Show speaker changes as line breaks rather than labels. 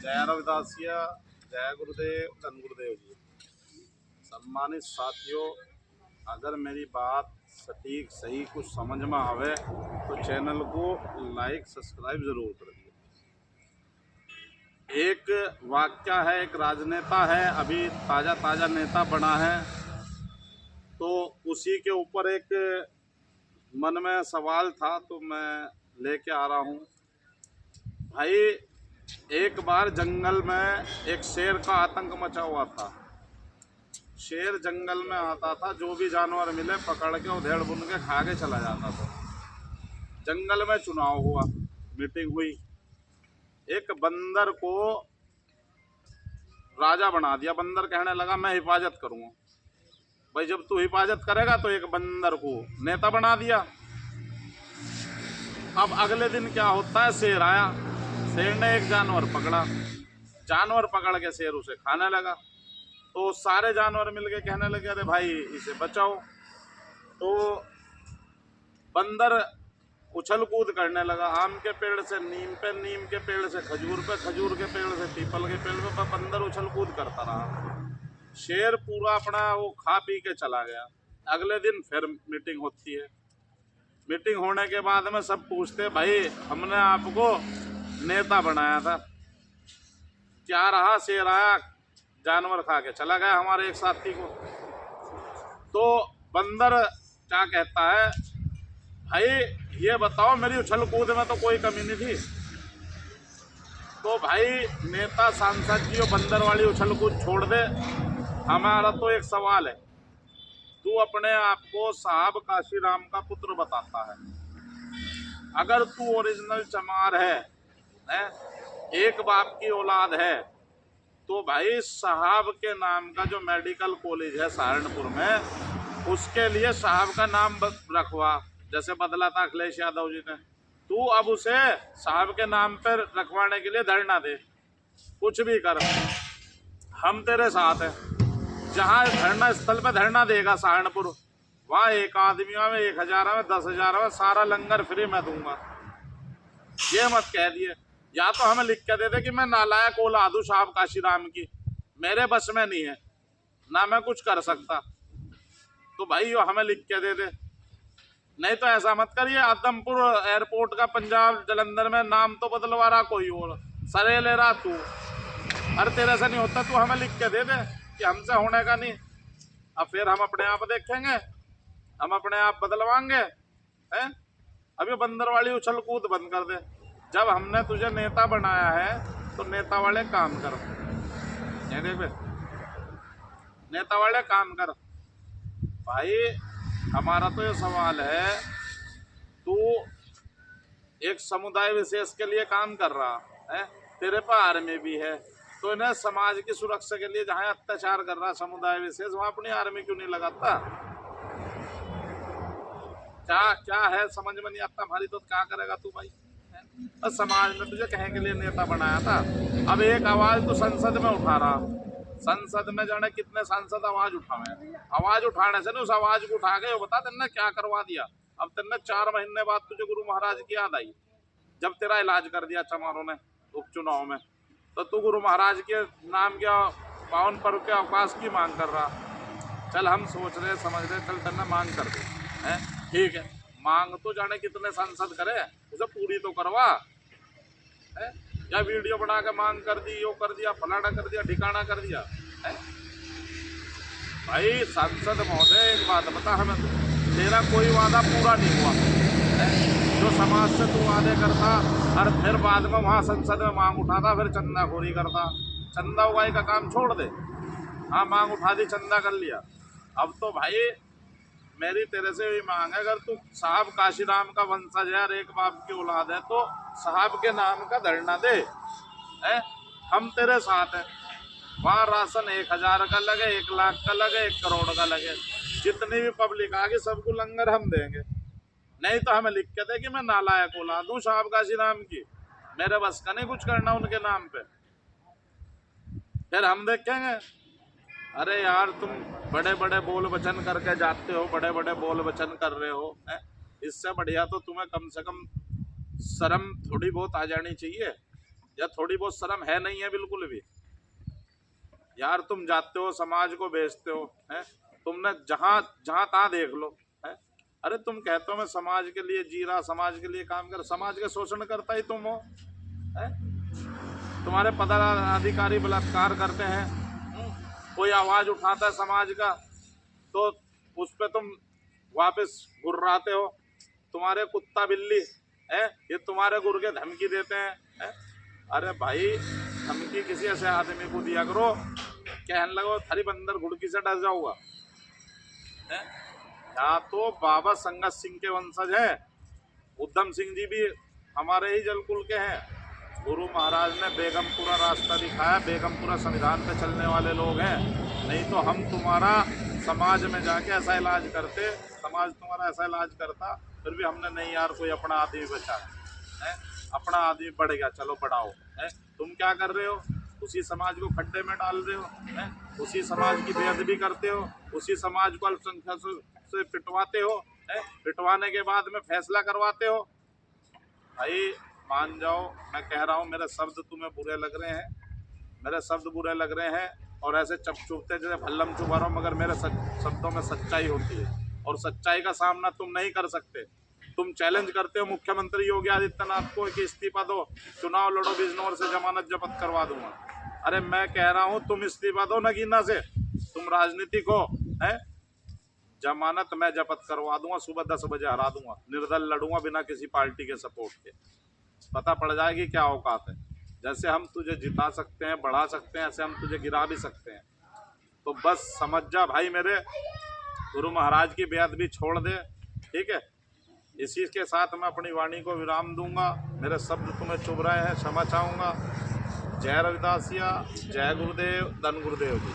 जय रविदासिया, जय गुरुदेव, धन गुरुदेव जी। सम्मानित साथियों, अगर मेरी बात सटीक सही कुछ समझ में आवे तो चैनल को लाइक सब्सक्राइब जरूर कर दिए। एक वाक्या है, एक राजनेता है, अभी ताज़ा ताज़ा नेता बना है, तो उसी के ऊपर एक मन में सवाल था तो मैं लेके आ रहा हूँ। भाई, एक बार जंगल में एक शेर का आतंक मचा हुआ था। शेर जंगल में आता था, जो भी जानवर मिले पकड़ के उधेड़ बुन के खा के चला जाता था। जंगल में चुनाव हुआ, मीटिंग हुई, एक बंदर को राजा बना दिया। बंदर कहने लगा मैं हिफाजत करूंगा। भाई, जब तू हिफाजत करेगा तो एक बंदर को नेता बना दिया। अब अगले दिन क्या होता है, शेर आया। शेर ने एक जानवर पकड़ा, जानवर पकड़ के शेर उसे खाने लगा। तो सारे जानवर मिलके कहने लगे अरे भाई इसे बचाओ। तो बंदर उछल कूद करने लगा, आम के पेड़ से नीम पे, नीम के पेड़ से खजूर पे, खजूर के पेड़ से पीपल के पेड़ पे बंदर उछल कूद करता रहा। शेर पूरा अपना वो खा पी के चला गया। अगले दिन फिर मीटिंग होती है। मीटिंग होने के बाद में सब पूछते भाई हमने आपको नेता बनाया था, क्या रहा? शेर आया, जानवर खा के चला गया हमारे एक साथी को। तो बंदर क्या कहता है, भाई ये बताओ मेरी उछल कूद में तो कोई कमी नहीं थी। तो भाई नेता सांसद जी बंदर वाली उछल कूद छोड़ दे, हमारा तो एक सवाल है। तू अपने आप को साहब काशीराम का पुत्र बताता है, अगर तू ओरिजिनल चमार है, एक बाप की औलाद है, तो भाई साहब के नाम का जो मेडिकल कॉलेज है सहारनपुर में, उसके लिए साहब का नाम रखवा, जैसे बदला था अखिलेश यादव जी ने। तू अब उसे साहब के नाम पर रखवाने के लिए धरना दे, कुछ भी कर, हम तेरे साथ हैं। जहाँ धरना स्थल पे धरना देगा सहारनपुर, वहाँ एक आदमी में, 1000 में, 10,000 में सारा लंगर फ्री मैं दूंगा। ये मत कह दिए, या तो हमें लिख के दे दे कि मैं नालायक औलाद हूँ साहब काशीराम की, मेरे बस में नहीं है, ना मैं कुछ कर सकता। तो भाई यो हमें लिख के दे दे। नहीं तो ऐसा मत करिए, आदमपुर एयरपोर्ट का पंजाब जलंधर में नाम तो बदलवा रहा कोई और, सरे ले रहा तू। अरे तेरे से नहीं होता, तू हमें लिख के दे दे कि हमसे होने का नहीं। अब फिर हम अपने आप देखेंगे, हम अपने आप बदलवाएंगे हैं। अभी बंदर वाली उछल कूद बंद कर दे। जब हमने तुझे नेता बनाया है तो नेता वाले काम कर, ये देख बे, नेता वाले काम कर। भाई हमारा तो ये सवाल है, तू एक समुदाय विशेष के लिए काम कर रहा है, तेरे पर आर्मी भी है, तो इन्हें समाज की सुरक्षा के लिए जहाँ अत्याचार कर रहा समुदाय विशेष, वहाँ अपनी आर्मी क्यों नहीं लगाता? क्या क्या है समझ में नहीं आता हमारी। तो क्या करेगा तू भाई? तो समाज में तुझे कहे के लिए नेता बनाया था, अब एक आवाज तो संसद में उठा रहा, संसद में जाने कितने सांसद आवाज उठावे, आवाज उठाने से नहीं, उस आवाज को उठा के बता तेने क्या करवा दिया। अब तेने 4 महीने बाद तुझे गुरु महाराज की याद आई, जब तेरा इलाज कर दिया चमारों ने उपचुनाव में, तो तू गुरु महाराज के नाम के पावन पर्व के अवकाश की मांग कर रहा। चल हम सोच रहे समझ रहे, चल तेने मांग कर दे, है ठीक है, मांग तो जाने कितने सांसद करे, उसे पूरी तो करवा है। या वीडियो बना के मांग कर दी, यो कर दिया, फलाना कर दिया, ठिकाना कर दिया है। भाई सांसद महोदय एक बात बता हमें, तेरा कोई वादा पूरा नहीं हुआ है। जो समाज से तू वादे करता और फिर बाद में वहाँ संसद में मांग उठाता, फिर चंदाखोरी करता, चंदा उगाई का काम छोड़ दे। हाँ मांग उठा दी, चंदा कर लिया। अब तो भाई मेरी तेरे से भी मांग है, अगर तू साहब काशीराम का वंशज है और एक बाप की औलाद है, तो साहब के नाम का धरना दे, है हम तेरे साथ हैं। वहाँ राशन 1000 का लगे, 1 लाख का लगे, 1 करोड़ का लगे, जितनी भी पब्लिक आगे सबको लंगर हम देंगे। नहीं तो हमें लिख के दे कि मैं नालायक औलाद हूँ साहब काशीराम की, मेरे बस का नहीं कुछ करना उनके नाम पे, फिर हम देखेंगे। अरे यार तुम बड़े बड़े बोल वचन करके जाते हो, बड़े बड़े बोल वचन कर रहे हो, है? इससे बढ़िया तो तुम्हें कम से कम शर्म थोड़ी बहुत आ जानी चाहिए। या थोड़ी बहुत शर्म है नहीं है बिल्कुल भी? यार तुम जाते हो समाज को बेचते हो, हैं? तुमने जहां जहां तहां देख लो, हैं? अरे तुम कहते हो मैं समाज के लिए जी रहा, समाज के लिए काम कर, समाज के शोषण करता ही तुम हो, हैं? तुम्हारे पदाधिकारी बलात्कार करते हैं, कोई आवाज उठाता है समाज का तो उस पे तुम वापस गुर्राते हो। तुम्हारे कुत्ता बिल्ली है ये तुम्हारे गुर के धमकी देते हैं। अरे भाई धमकी किसी ऐसे आदमी को दिया करो कहने लगो थारी बंदर घुड़की से डर जाऊंगा। या तो बाबा संगत सिंह के वंशज है, उद्धम सिंह जी भी हमारे ही जलकुल के हैं। गुरु महाराज ने बेगमपुरा रास्ता दिखाया, बेगमपुरा संविधान पे चलने वाले लोग हैं। नहीं तो हम तुम्हारा समाज में जाके ऐसा इलाज करते, समाज तुम्हारा ऐसा इलाज करता, फिर भी हमने नहीं यार कोई अपना आदमी बचा है, अपना आदमी बढ़ गया चलो बढ़ाओ, है? तुम क्या कर रहे हो? उसी समाज को खड्डे में डाल रहे हो, है? उसी समाज की बेअदबी करते हो, उसी समाज को अल्पसंख्यक से पिटवाते हो, है? पिटवाने के बाद में फैसला करवाते हो। भाई मान जाओ मैं कह रहा हूँ मेरे शब्द तुम्हें बुरे लग रहे हैं, मेरे शब्द बुरे लग रहे हैं और ऐसे चुपते जैसे भल्लम चुभा रहा हूँ, मगर मेरे शब्दों में सच्चाई होती है और सच्चाई का सामना तुम नहीं कर सकते। तुम चैलेंज करते हो मुख्यमंत्री योगी आदित्यनाथ को कि इस्तीफा दो, चुनाव लड़ो, बिजनौर से जमानत जब्त करवा दूंगा। अरे मैं कह रहा हूँ तुम इस्तीफा दो नगीना से, तुम राजनीतिक हो, है? जमानत मैं जब्त करवा दूंगा, सुबह 10 बजे हरा दूंगा, निर्दल लड़ूंगा बिना किसी पार्टी के सपोर्ट के। पता पड़ जाएगी क्या औकात है। जैसे हम तुझे जिता सकते हैं, बढ़ा सकते हैं, ऐसे हम तुझे गिरा भी सकते हैं। तो बस समझ जा भाई मेरे, गुरु महाराज की बेअदबी छोड़ दे, ठीक है? इसी के साथ मैं अपनी वाणी को विराम दूंगा। मेरे शब्द तुम्हें चुभ रहे हैं, क्षमा चाहूँगा। जय रविदासिया, जय गुरुदेव, धन गुरुदेव जी।